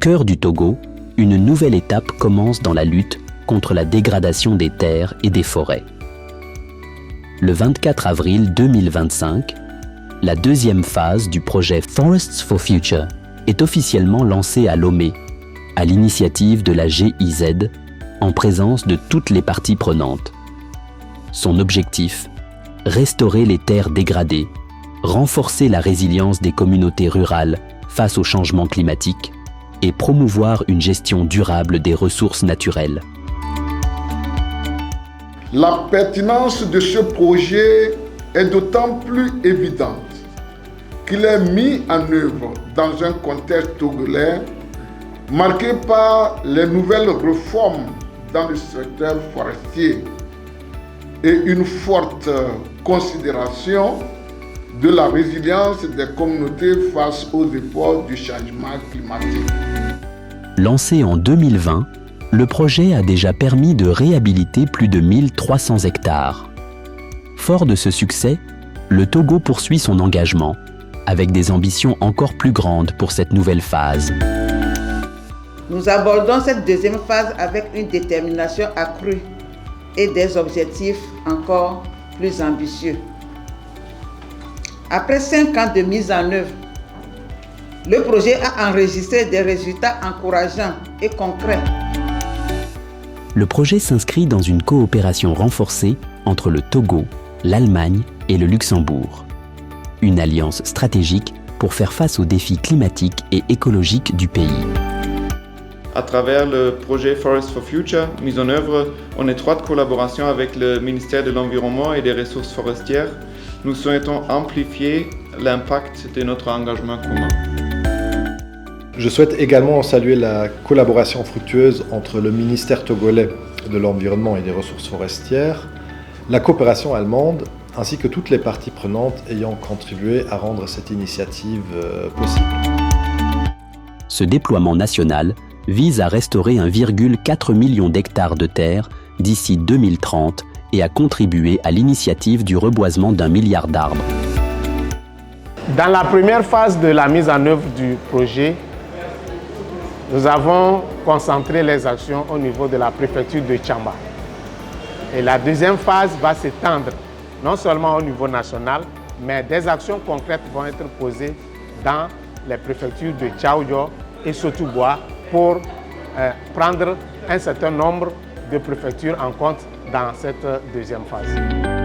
cœur du Togo, une nouvelle étape commence dans la lutte contre la dégradation des terres et des forêts. Le 24 avril 2025, la deuxième phase du projet Forests for Future est officiellement lancée à Lomé, à l'initiative de la GIZ, en présence de toutes les parties prenantes. Son objectif, restaurer les terres dégradées, renforcer la résilience des communautés rurales face au changement climatique et promouvoir une gestion durable des ressources naturelles. La pertinence de ce projet est d'autant plus évidente qu'il est mis en œuvre dans un contexte togolais marqué par les nouvelles réformes dans le secteur forestier et une forte considération de la résilience des communautés face aux efforts du changement climatique. Lancé en 2020, le projet a déjà permis de réhabiliter plus de 1300 hectares. Fort de ce succès, le Togo poursuit son engagement, avec des ambitions encore plus grandes pour cette nouvelle phase. Nous abordons cette deuxième phase avec une détermination accrue et des objectifs encore plus ambitieux. Après 5 ans de mise en œuvre, le projet a enregistré des résultats encourageants et concrets. Le projet s'inscrit dans une coopération renforcée entre le Togo, l'Allemagne et le Luxembourg. Une alliance stratégique pour faire face aux défis climatiques et écologiques du pays. À travers le projet Forests for Future, mis en œuvre en étroite collaboration avec le ministère de l'Environnement et des Ressources forestières, nous souhaitons amplifier l'impact de notre engagement commun. Je souhaite également saluer la collaboration fructueuse entre le ministère togolais de l'Environnement et des Ressources forestières, la coopération allemande, ainsi que toutes les parties prenantes ayant contribué à rendre cette initiative possible. Ce déploiement national vise à restaurer 1,4 million d'hectares de terre d'ici 2030 et à contribuer à l'initiative du reboisement d'1 milliard d'arbres. Dans la première phase de la mise en œuvre du projet, nous avons concentré les actions au niveau de la préfecture de Tchamba. Et la deuxième phase va s'étendre non seulement au niveau national, mais des actions concrètes vont être posées dans les préfectures de Tchaoyo et Sotouboua pour prendre un certain nombre de préfectures en compte dans cette deuxième phase.